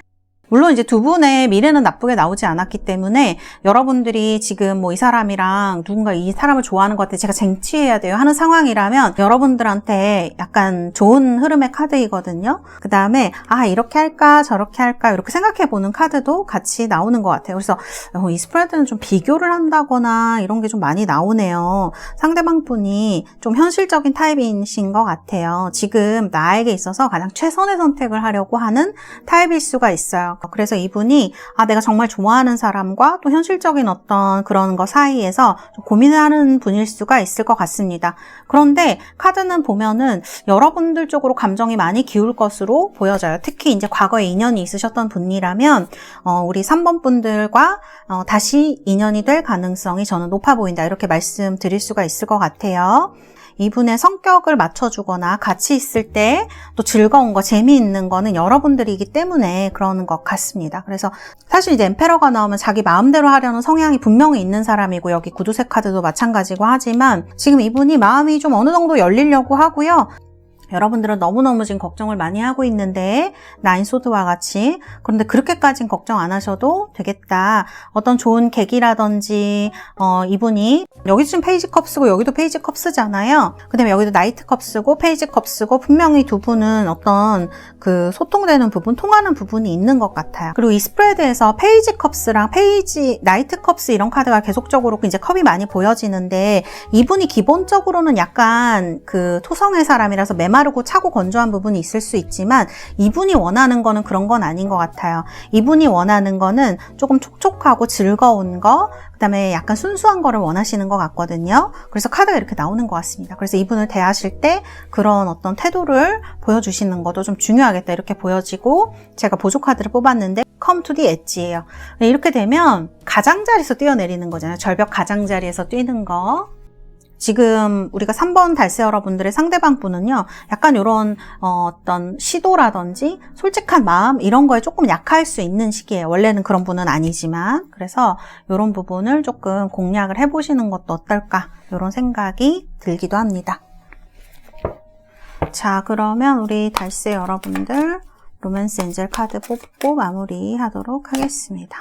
물론 이제 두 분의 미래는 나쁘게 나오지 않았기 때문에 여러분들이 지금 뭐 이 사람이랑 누군가 이 사람을 좋아하는 것 같아, 제가 쟁취해야 돼요 하는 상황이라면 여러분들한테 약간 좋은 흐름의 카드이거든요. 그 다음에 이렇게 할까 저렇게 할까 이렇게 생각해보는 카드도 같이 나오는 것 같아요. 그래서 이 스프레드는 좀 비교를 한다거나 이런 게 좀 많이 나오네요. 상대방 분이 좀 현실적인 타입이신 것 같아요. 지금 나에게 있어서 가장 최선의 선택을 하려고 하는 타입일 수가 있어요. 그래서 이분이 내가 정말 좋아하는 사람과 또 현실적인 어떤 그런 거 사이에서 좀 고민을 하는 분일 수가 있을 것 같습니다. 그런데 카드는 보면은 여러분들 쪽으로 감정이 많이 기울 것으로 보여져요. 특히 이제 과거에 인연이 있으셨던 분이라면 우리 3번 분들과 다시 인연이 될 가능성이 저는 높아 보인다, 이렇게 말씀드릴 수가 있을 것 같아요. 이분의 성격을 맞춰주거나 같이 있을 때 또 즐거운 거, 재미있는 거는 여러분들이기 때문에 그러는 것 같습니다. 그래서 사실 이제 엠페러가 나오면 자기 마음대로 하려는 성향이 분명히 있는 사람이고, 여기 구두색 카드도 마찬가지고 하지만 지금 이분이 마음이 좀 어느 정도 열리려고 하고요. 여러분들은 너무너무 지금 걱정을 많이 하고 있는데, 나인 소드와 같이. 그런데 그렇게까지는 걱정 안 하셔도 되겠다. 어떤 좋은 계기라든지 이분이 여기 지금 페이지 컵 쓰고 여기도 페이지 컵 쓰잖아요. 그 다음에 여기도 나이트 컵 쓰고 페이지 컵 쓰고, 분명히 두 분은 어떤 그 소통되는 부분, 통하는 부분이 있는 것 같아요. 그리고 이 스프레드에서 페이지 컵스랑 페이지 나이트 컵스 이런 카드가 계속적으로 이제 컵이 많이 보여지는데, 이분이 기본적으로는 약간 그 토성의 사람이라서 매마 마르고 차고 건조한 부분이 있을 수 있지만 이분이 원하는 거는 그런 건 아닌 것 같아요. 이분이 원하는 거는 조금 촉촉하고 즐거운 거, 그 다음에 약간 순수한 거를 원하시는 것 같거든요. 그래서 카드가 이렇게 나오는 것 같습니다. 그래서 이분을 대하실 때 그런 어떤 태도를 보여주시는 것도 좀 중요하겠다 이렇게 보여지고, 제가 보조 카드를 뽑았는데 Come to the Edge예요. 이렇게 되면 가장자리에서 뛰어내리는 거잖아요. 절벽 가장자리에서 뛰는 거. 지금 우리가 3번 달세 여러분들의 상대방 분은요, 약간 이런 어떤 시도라든지 솔직한 마음 이런 거에 조금 약할 수 있는 시기예요. 원래는 그런 분은 아니지만. 그래서 이런 부분을 조금 공략을 해보시는 것도 어떨까, 이런 생각이 들기도 합니다. 자, 그러면 우리 달세 여러분들 로맨스 엔젤 카드 뽑고 마무리하도록 하겠습니다.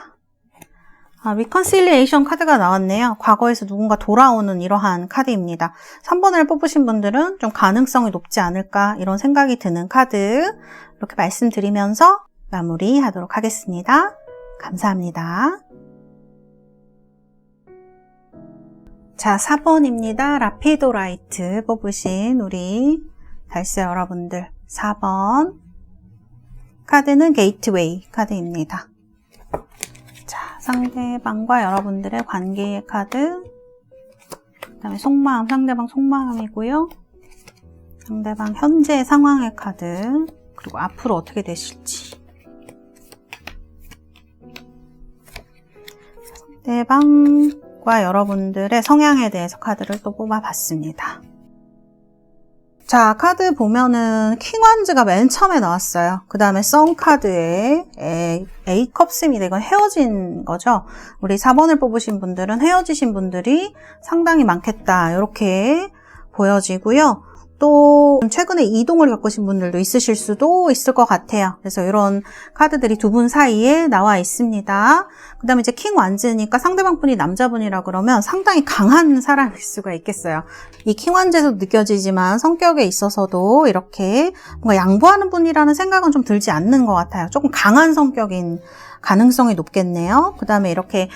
리컨실리에이션 카드가 나왔네요. 과거에서 누군가 돌아오는 이러한 카드입니다. 3번을 뽑으신 분들은 좀 가능성이 높지 않을까 이런 생각이 드는 카드, 이렇게 말씀드리면서 마무리하도록 하겠습니다. 감사합니다. 자, 4번입니다. 라피도라이트 뽑으신 우리 달세 여러분들, 4번 카드는 게이트웨이 카드입니다. 자, 상대방과 여러분들의 관계의 카드, 그 다음에 속마음, 상대방 속마음이고요. 상대방 현재 상황의 카드, 그리고 앞으로 어떻게 되실지. 상대방과 여러분들의 성향에 대해서 카드를 또 뽑아봤습니다. 자, 카드 보면은 킹완즈가 맨 처음에 나왔어요. 그 다음에 선 카드에 A컵스입니다. 이건 헤어진 거죠. 우리 4번을 뽑으신 분들은 헤어지신 분들이 상당히 많겠다, 이렇게 보여지고요. 또 최근에 이동을 겪으신 분들도 있으실 수도 있을 것 같아요. 그래서 이런 카드들이 두 분 사이에 나와 있습니다. 그 다음에 이제 킹 완즈니까 상대방 분이 남자분이라 그러면 상당히 강한 사람일 수가 있겠어요. 이 킹 완즈에서 느껴지지만 성격에 있어서도 이렇게 뭔가 양보하는 분이라는 생각은 좀 들지 않는 것 같아요. 조금 강한 성격인 가능성이 높겠네요. 그 다음에 이렇게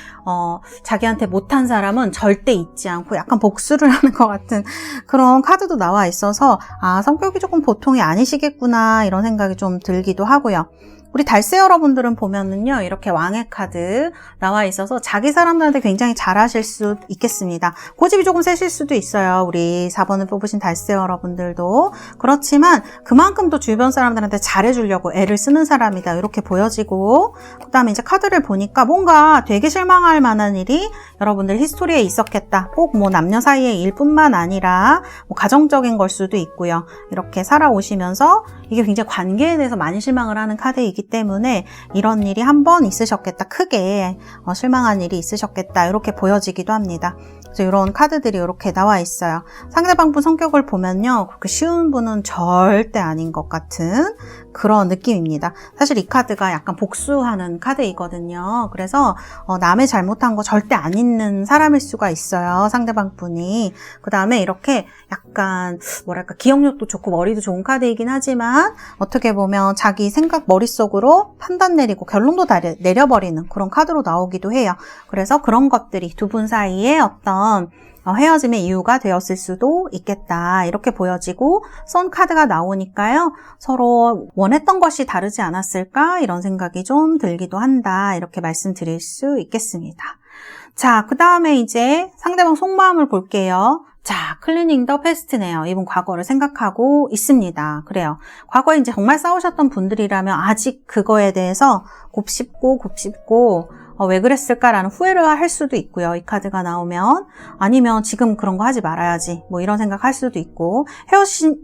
자기한테 못한 사람은 절대 잊지 않고 약간 복수를 하는 것 같은 그런 카드도 나와 있어서 성격이 조금 보통이 아니시겠구나 이런 생각이 좀 들기도 하고요. 우리 달세 여러분들은 보면은요, 이렇게 왕의 카드 나와 있어서 자기 사람들한테 굉장히 잘하실 수 있겠습니다. 고집이 조금 세실 수도 있어요. 우리 4번을 뽑으신 달세 여러분들도. 그렇지만 그만큼 또 주변 사람들한테 잘해주려고 애를 쓰는 사람이다, 이렇게 보여지고, 그 다음에 이제 카드를 보니까 뭔가 되게 실망할 만한 일이 여러분들 히스토리에 있었겠다. 꼭 뭐 남녀 사이의 일뿐만 아니라 뭐 가정적인 걸 수도 있고요. 이렇게 살아오시면서 이게 굉장히 관계에 대해서 많이 실망을 하는 카드이기 때문에 이런 일이 한 번 있으셨겠다, 크게 실망한 일이 있으셨겠다, 이렇게 보여지기도 합니다. 그래서 이런 카드들이 이렇게 나와 있어요. 상대방 분 성격을 보면요, 그렇게 쉬운 분은 절대 아닌 것 같은 그런 느낌입니다. 사실 이 카드가 약간 복수하는 카드이거든요. 그래서 남의 잘못한 거 절대 안 잊는 사람일 수가 있어요, 상대방 분이. 그 다음에 이렇게 약간 뭐랄까, 기억력도 좋고 머리도 좋은 카드이긴 하지만 어떻게 보면 자기 생각 머릿속으로 판단 내리고 결론도 내려버리는 그런 카드로 나오기도 해요. 그래서 그런 것들이 두 분 사이에 어떤 헤어짐의 이유가 되었을 수도 있겠다, 이렇게 보여지고, 선 카드가 나오니까요, 서로 원했던 것이 다르지 않았을까 이런 생각이 좀 들기도 한다, 이렇게 말씀드릴 수 있겠습니다. 자, 그 다음에 이제 상대방 속마음을 볼게요. 자, 클리닝 더 패스트네요. 이분 과거를 생각하고 있습니다. 그래요. 과거에 이제 정말 싸우셨던 분들이라면 아직 그거에 대해서 곱씹고 왜 그랬을까라는 후회를 할 수도 있고요. 이 카드가 나오면. 아니면 지금 그런 거 하지 말아야지, 뭐 이런 생각할 수도 있고,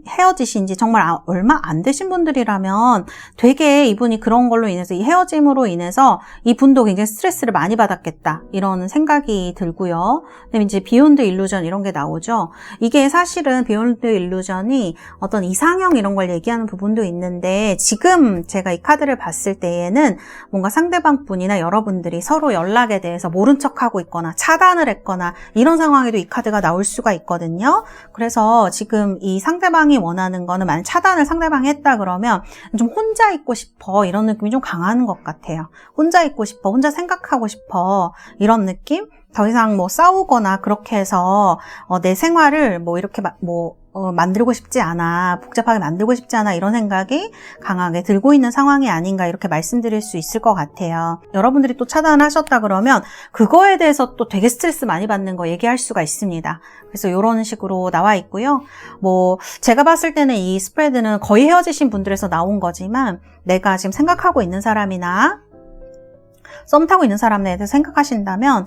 헤어지신 지 정말 얼마 안 되신 분들이라면 되게 이분이 그런 걸로 인해서, 이 헤어짐으로 인해서 이분도 굉장히 스트레스를 많이 받았겠다, 이런 생각이 들고요. 그다음에 이제 비욘드 일루전 이런 게 나오죠. 이게 사실은 비욘드 일루전이 어떤 이상형 이런 걸 얘기하는 부분도 있는데, 지금 제가 이 카드를 봤을 때에는 뭔가 상대방 분이나 여러분들이 서로 연락에 대해서 모른 척하고 있거나 차단을 했거나 이런 상황에도 이 카드가 나올 수가 있거든요. 그래서 지금 이 상대방이 원하는 거는, 만약 차단을 상대방이 했다 그러면 좀 혼자 있고 싶어, 이런 느낌이 좀 강한 것 같아요. 혼자 있고 싶어, 혼자 생각하고 싶어, 이런 느낌? 더 이상 뭐 싸우거나 그렇게 해서 내 생활을 뭐 이렇게 만들고 싶지 않아, 복잡하게 만들고 싶지 않아, 이런 생각이 강하게 들고 있는 상황이 아닌가, 이렇게 말씀드릴 수 있을 것 같아요. 여러분들이 또 차단을 하셨다 그러면 그거에 대해서 또 되게 스트레스 많이 받는 거 얘기할 수가 있습니다. 그래서 이런 식으로 나와 있고요. 제가 봤을 때는 이 스프레드는 거의 헤어지신 분들에서 나온 거지만, 내가 지금 생각하고 있는 사람이나 썸 타고 있는 사람에 대해서 생각하신다면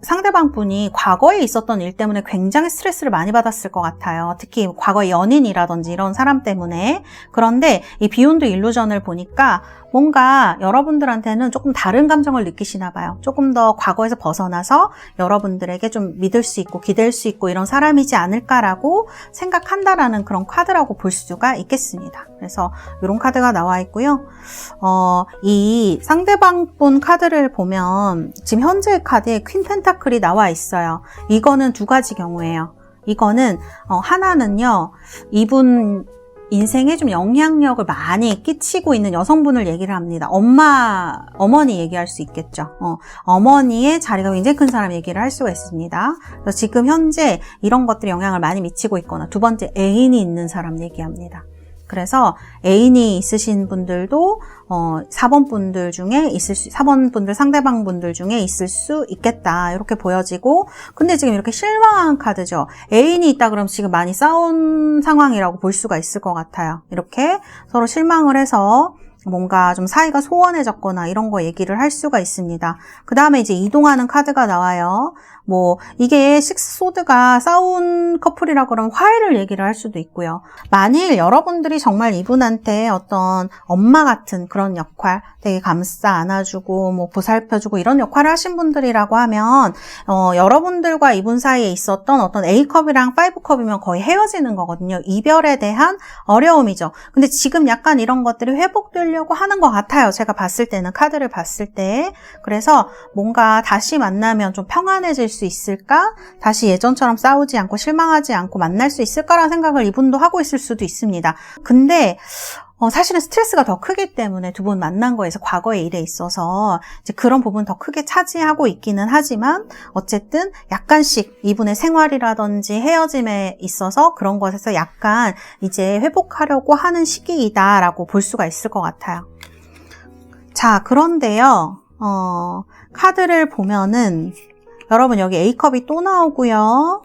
상대방 분이 과거에 있었던 일 때문에 굉장히 스트레스를 많이 받았을 것 같아요. 특히 과거의 연인이라든지 이런 사람 때문에. 그런데 이 비욘드 일루전을 보니까 뭔가 여러분들한테는 조금 다른 감정을 느끼시나 봐요. 조금 더 과거에서 벗어나서 여러분들에게 좀 믿을 수 있고 기댈 수 있고 이런 사람이지 않을까라고 생각한다라는 그런 카드라고 볼 수가 있겠습니다. 그래서 이런 카드가 나와 있고요. 이 상대방 분 카드를 보면 지금 현재 카드에 퀸 펜타클이 나와 있어요. 이거는 두 가지 경우예요. 이거는 하나는요, 이분 인생에 좀 영향력을 많이 끼치고 있는 여성분을 얘기를 합니다. 어머니 얘기할 수 있겠죠. 어머니의 자리가 굉장히 큰 사람 얘기를 할 수가 있습니다. 그래서 지금 현재 이런 것들이 영향을 많이 미치고 있거나, 두 번째 애인이 있는 사람 얘기합니다. 그래서 애인이 있으신 분들도 4번 분들 중에 4번 분들, 상대방 분들 중에 있을 수 있겠다, 이렇게 보여지고, 근데 지금 이렇게 실망한 카드죠. 애인이 있다 그러면 지금 많이 싸운 상황이라고 볼 수가 있을 것 같아요. 이렇게 서로 실망을 해서 뭔가 좀 사이가 소원해졌거나 이런 거 얘기를 할 수가 있습니다. 그 다음에 이제 이동하는 카드가 나와요. 이게 식스 소드가 싸운 커플이라 그러면 화해를 얘기를 할 수도 있고요. 만일 여러분들이 정말 이분한테 어떤 엄마 같은 그런 역할, 되게 감싸 안아주고 보살펴주고 이런 역할을 하신 분들이라고 하면 여러분들과 이분 사이에 있었던 어떤 A컵이랑 5컵이면 거의 헤어지는 거거든요. 이별에 대한 어려움이죠. 근데 지금 약간 이런 것들이 회복되려고 하는 것 같아요. 제가 봤을 때는, 카드를 봤을 때. 그래서 뭔가 다시 만나면 좀 평안해질 수 있을까? 다시 예전처럼 싸우지 않고 실망하지 않고 만날 수 있을까라는 생각을 이분도 하고 있을 수도 있습니다. 근데 사실은 스트레스가 더 크기 때문에 두 분 만난 거에서 과거의 일에 있어서 이제 그런 부분 더 크게 차지하고 있기는 하지만, 어쨌든 약간씩 이분의 생활이라든지 헤어짐에 있어서 그런 것에서 약간 이제 회복하려고 하는 시기이다라고 볼 수가 있을 것 같아요. 자, 그런데요, 카드를 보면은 여러분 여기 A컵이 또 나오고요.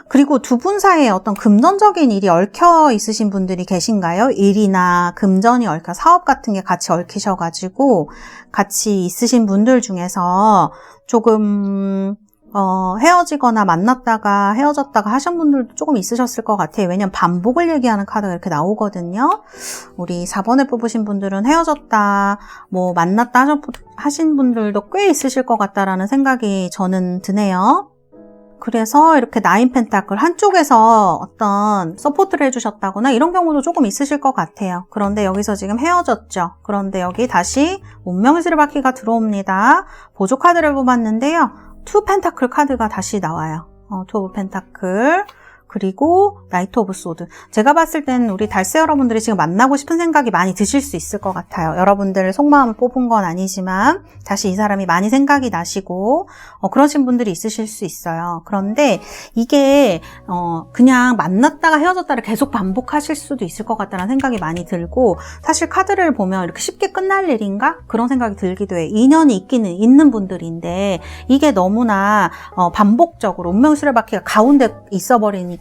그리고 두 분 사이에 어떤 금전적인 일이 얽혀 있으신 분들이 계신가요? 일이나 금전이 얽혀, 사업 같은 게 같이 얽히셔가지고 같이 있으신 분들 중에서 조금 헤어지거나 만났다가 헤어졌다가 하신 분들도 조금 있으셨을 것 같아요. 왜냐면 반복을 얘기하는 카드가 이렇게 나오거든요. 우리 4번을 뽑으신 분들은 헤어졌다, 만났다 하신 분들도 꽤 있으실 것 같다라는 생각이 저는 드네요. 그래서 이렇게 9 펜타클 한쪽에서 어떤 서포트를 해주셨다거나 이런 경우도 조금 있으실 것 같아요. 그런데 여기서 지금 헤어졌죠. 그런데 여기 다시 운명의 수레바퀴가 들어옵니다. 보조 카드를 뽑았는데요. 2 펜타클 카드가 다시 나와요. 2 오브 펜타클, 그리고 나이트 오브 소드. 제가 봤을 땐 우리 달세 여러분들이 지금 만나고 싶은 생각이 많이 드실 수 있을 것 같아요. 여러분들 속마음을 뽑은 건 아니지만 다시 이 사람이 많이 생각이 나시고 그러신 분들이 있으실 수 있어요. 그런데 이게 그냥 만났다가 헤어졌다를 계속 반복하실 수도 있을 것 같다는 생각이 많이 들고, 사실 카드를 보면 이렇게 쉽게 끝날 일인가? 그런 생각이 들기도 해요. 인연이 있기는 있는 분들인데 이게 너무나 반복적으로 운명의 수레바퀴가 가운데 있어버리니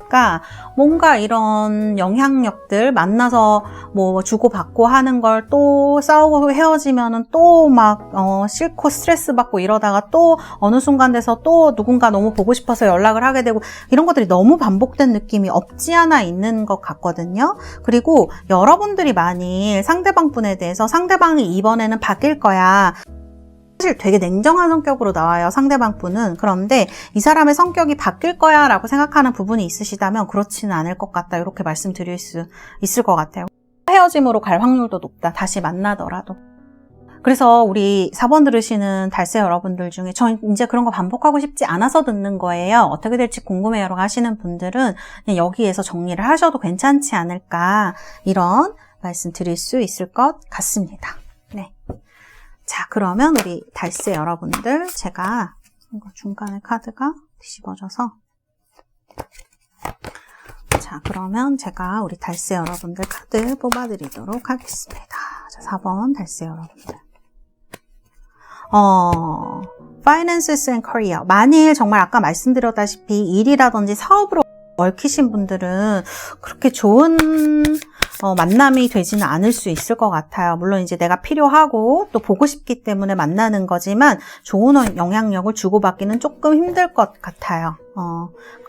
뭔가 이런 영향력들, 만나서 주고받고 하는 걸 또 싸우고 헤어지면은 또 막 싫고 스트레스 받고 이러다가 또 어느 순간 돼서 또 누군가 너무 보고 싶어서 연락을 하게 되고, 이런 것들이 너무 반복된 느낌이 없지 않아 있는 것 같거든요. 그리고 여러분들이 만일 상대방 분에 대해서 상대방이 이번에는 바뀔 거야, 사실 되게 냉정한 성격으로 나와요, 상대방 분은. 그런데 이 사람의 성격이 바뀔 거야 라고 생각하는 부분이 있으시다면 그렇지는 않을 것 같다, 이렇게 말씀드릴 수 있을 것 같아요. 헤어짐으로 갈 확률도 높다, 다시 만나더라도. 그래서 우리 4번 들으시는 달세 여러분들 중에 저 이제 그런 거 반복하고 싶지 않아서 듣는 거예요, 어떻게 될지 궁금해요 라고 하시는 분들은 그냥 여기에서 정리를 하셔도 괜찮지 않을까, 이런 말씀 드릴 수 있을 것 같습니다. 네. 자, 그러면 우리 달세 여러분들, 제가 중간에 카드가 뒤집어져서 자, 그러면 제가 우리 달세 여러분들 카드 뽑아드리도록 하겠습니다. 자, 4번 달세 여러분들. Finances and Career. 만일 정말 아까 말씀드렸다시피 일이라든지 사업으로 얽히신 분들은 그렇게 좋은 만남이 되지는 않을 수 있을 것 같아요. 물론 이제 내가 필요하고 또 보고 싶기 때문에 만나는 거지만 좋은 영향력을 주고받기는 조금 힘들 것 같아요.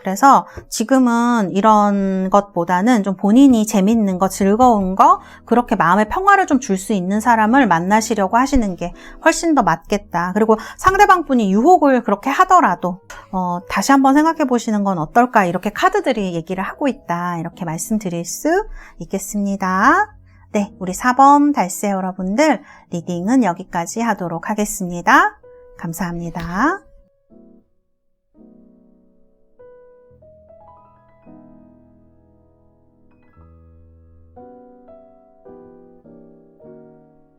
그래서 지금은 이런 것보다는 좀 본인이 재밌는 거, 즐거운 거, 그렇게 마음의 평화를 좀 줄 수 있는 사람을 만나시려고 하시는 게 훨씬 더 맞겠다. 그리고 상대방 분이 유혹을 그렇게 하더라도 다시 한번 생각해 보시는 건 어떨까, 이렇게 카드들이 얘기를 하고 있다, 이렇게 말씀드릴 수 있겠습니다. 네, 우리 4번 달세 여러분들 리딩은 여기까지 하도록 하겠습니다. 감사합니다.